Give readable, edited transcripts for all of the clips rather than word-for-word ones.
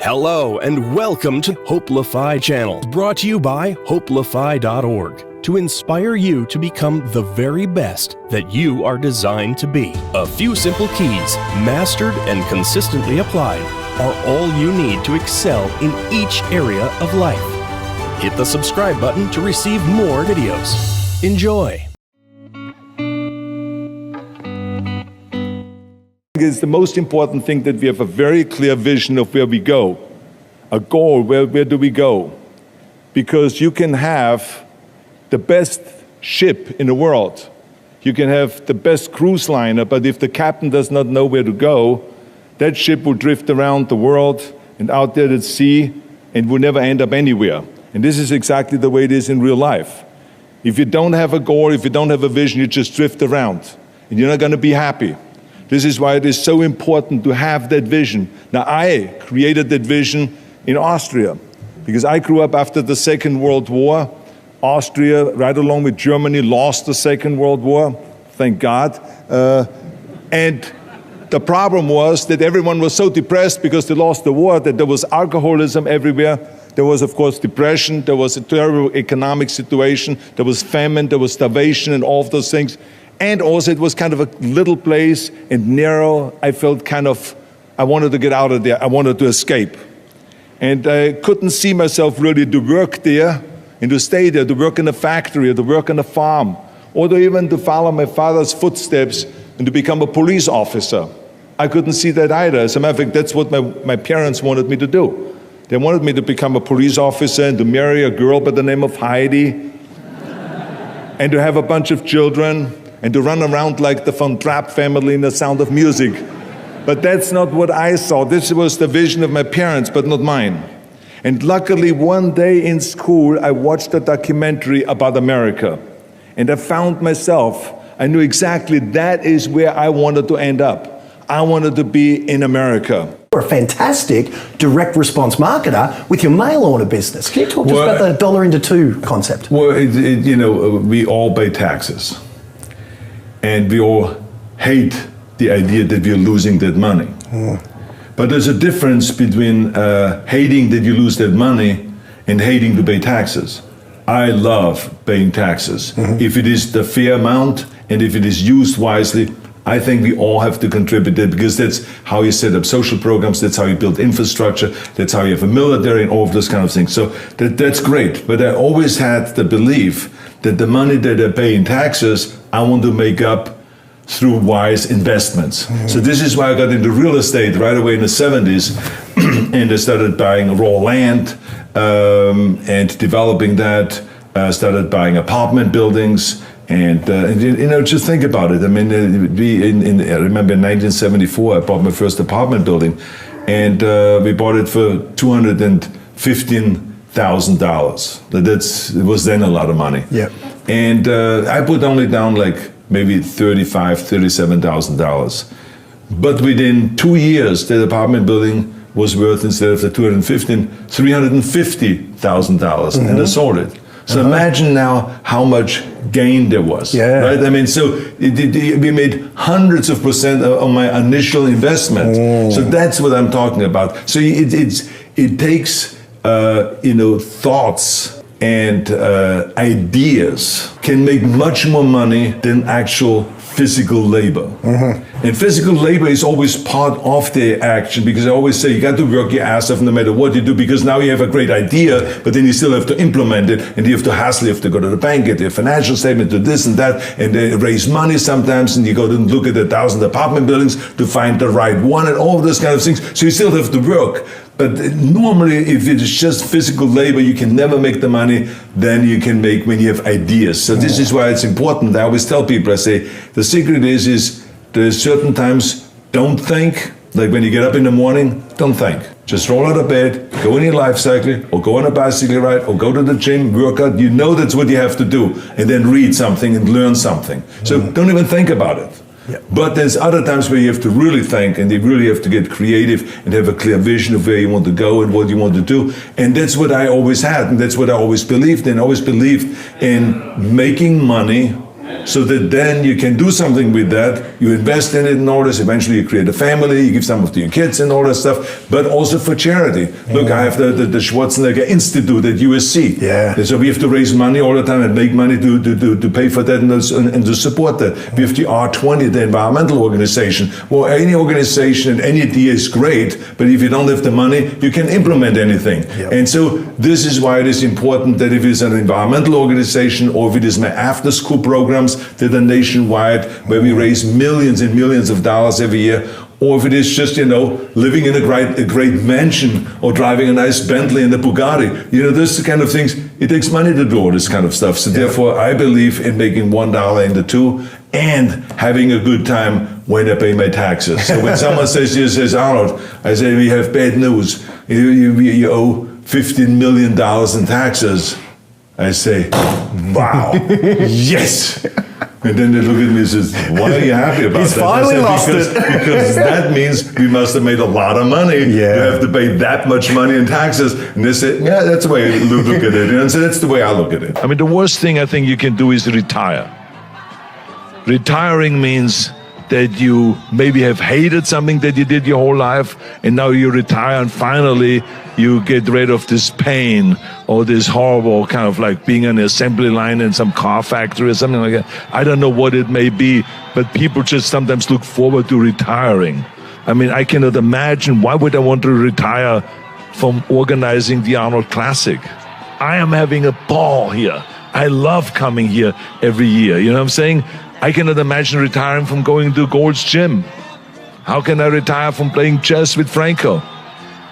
Hello and welcome to Hopelify channel, brought to you by hopelify.org to inspire you to become the very best that you are designed to be. A few simple keys, mastered and consistently applied, are all you need to excel in each area of life. Hit the subscribe button to receive more videos. Enjoy. It's the most important thing that we have a very clear vision of where we go, a goal, where do we go? Because you can have the best ship in the world, you can have the best cruise liner, but if the captain does not know where to go, that ship will drift around the world and out there at sea and will never end up anywhere. And this is exactly the way it is in real life. If you don't have a goal, if you don't have a vision, you just drift around and you're not going to be happy. This is why it is so important to have that vision. Now, I created that vision in Austria because I grew up after the Second World War. Austria, right along with Germany, lost the Second World War, thank God. And the problem was that everyone was so depressed because they lost the war that there was alcoholism everywhere. There was, of course, depression. There was a terrible economic situation. There was famine. There was starvation and all of those things. And also it was kind of a little place and narrow. I felt I wanted to get out of there. I wanted to escape. And I couldn't see myself really to work there and to stay there, to work in a factory or to work on a farm, or to even to follow my father's footsteps and to become a police officer. I couldn't see that either. As a matter of fact, that's what my parents wanted me to do. They wanted me to become a police officer and to marry a girl by the name of Heidi and to have a bunch of children and to run around like the Von Trapp family in The Sound of Music. But that's not what I saw. This was the vision of my parents, but not mine. And luckily, one day in school, I watched a documentary about America. And I found myself, I knew exactly that is where I wanted to end up. I wanted to be in America. You're a fantastic direct response marketer with your mail order business. Can you talk to us about the dollar into two concept? Well, we all pay taxes. And we all hate the idea that we're losing that money. But there's a difference between hating that you lose that money and hating to pay taxes. I love paying taxes. If it is the fair amount and if it is used wisely, I think we all have to contribute that because that's how you set up social programs, that's how you build infrastructure, that's how you have a military and all of those kind of things. So that's great. But I always had the belief that the money that I pay in taxes, I want to make up through wise investments. So this is why I got into real estate right away in the 70s and I started buying raw land and developing that, started buying apartment buildings and just think about it. I mean, I remember in 1974, I bought my first apartment building and we bought it for $215,000. It was then a lot of money. Yeah. And I put only down like maybe $37,000. But within 2 years, that apartment building was worth, instead of the $350,000, and I sold it. So imagine now how much gain there was, right? I mean, so we made hundreds of percent on my initial investment. So that's what I'm talking about. So it takes, thoughts and ideas can make much more money than actual physical labor. And physical labor is always part of the action because I always say you got to work your ass off no matter what you do because now you have a great idea, but then you still have to implement it and you have to hustle, you have to go to the bank, get your financial statement, do this and that, and raise money sometimes, and you go to look at 1,000 apartment buildings to find the right one and all of those kind of things. So you still have to work. But normally, if it is just physical labor, you can never make the money than you can make when you have ideas. So this is why it's important. I always tell people, I say, the secret is there's certain times, don't think. Like when you get up in the morning, don't think. Just roll out of bed, go in your life cycle, or go on a bicycle ride, or go to the gym, work out. You know that's what you have to do. And then read something and learn something. So don't even think about it. Yeah. But there's other times where you have to really think and you really have to get creative and have a clear vision of where you want to go and what you want to do. And that's what I always had, and that's what I always believed in. I always believed in making money so that then you can do something with that. You invest in it in order, eventually you create a family, you give some of to your kids and all that stuff, but also for charity. Look, I have the Schwarzenegger Institute at USC. Yeah. So we have to raise money all the time and make money to pay for that and to support that. We have the R20, the environmental organization. Well, any organization and any idea is great, but if you don't have the money, you can implement anything. Yep. And so this is why it is important that if it's an environmental organization or if it is my after-school programs that are nationwide, where we raise millions and millions of dollars every year, or if it is just, living in a great mansion or driving a nice Bentley and a Bugatti, those kind of things, it takes money to do all this kind of stuff. So therefore, I believe in making $1 into $2 and having a good time when I pay my taxes. So when someone says, Arnold, I say, we have bad news. You owe $15 million in taxes. I say, wow, yes. And then they look at me and says, why are you happy about He's that? finally lost it. Because that means we must have made a lot of money. Yeah. You have to pay that much money in taxes. And they say, yeah, that's the way I look at it. And so that's the way I look at it. I mean, the worst thing I think you can do is retire. Retiring means that you maybe have hated something that you did your whole life, and now you retire and finally you get rid of this pain or this horrible kind of like being on an assembly line in some car factory or something like that. I don't know what it may be, but people just sometimes look forward to retiring. I mean, I cannot imagine, why would I want to retire from organizing the Arnold Classic? I am having a ball here. I love coming here every year. You know what I'm saying? I cannot imagine retiring from going to Gold's Gym. How can I retire from playing chess with Franco?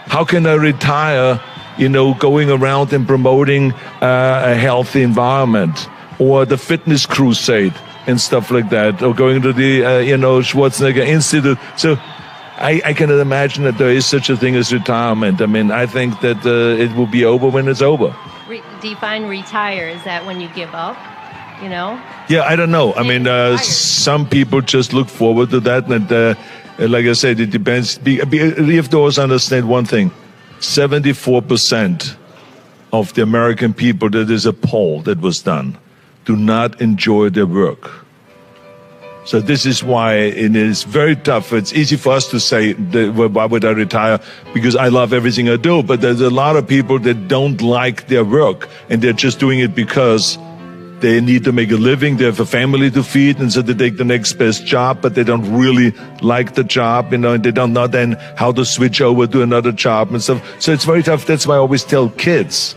How can I retire, going around and promoting a healthy environment, or the fitness crusade and stuff like that, or going to the, Schwarzenegger Institute? So I cannot imagine that there is such a thing as retirement. I mean, I think that it will be over when it's over. Define retire. Is that when you give up? Yeah, I don't know. I mean, some people just look forward to that. And like I said, it depends. You have to always understand one thing. 74% of the American people, that is a poll that was done, do not enjoy their work. So this is why it is very tough. It's easy for us to say, why would I retire? Because I love everything I do. But there's a lot of people that don't like their work, and they're just doing it because they need to make a living, they have a family to feed, and so they take the next best job, but they don't really like the job, and they don't know then how to switch over to another job and stuff. So it's very tough. That's why I always tell kids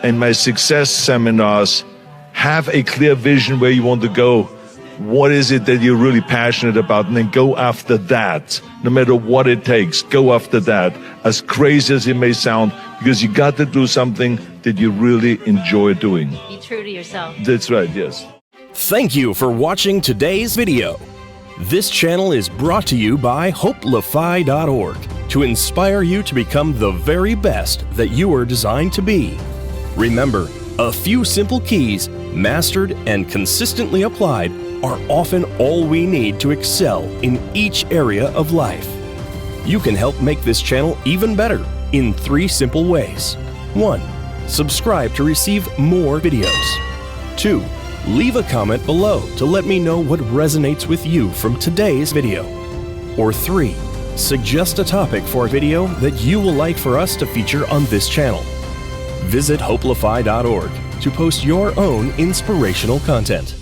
in my success seminars, have a clear vision where you want to go. What is it that you're really passionate about? And then go after that. No matter what it takes, go after that. As crazy as it may sound, because you got to do something that you really enjoy doing. Be true to yourself. That's right, yes. Thank you for watching today's video. This channel is brought to you by hopelify.org to inspire you to become the very best that you are designed to be. Remember, a few simple keys, mastered and consistently applied, are often all we need to excel in each area of life. You can help make this channel even better in 3 simple ways. 1. Subscribe to receive more videos. 2. Leave a comment below to let me know what resonates with you from today's video. Or 3. Suggest a topic for a video that you will like for us to feature on this channel. Visit hopelify.org to post your own inspirational content.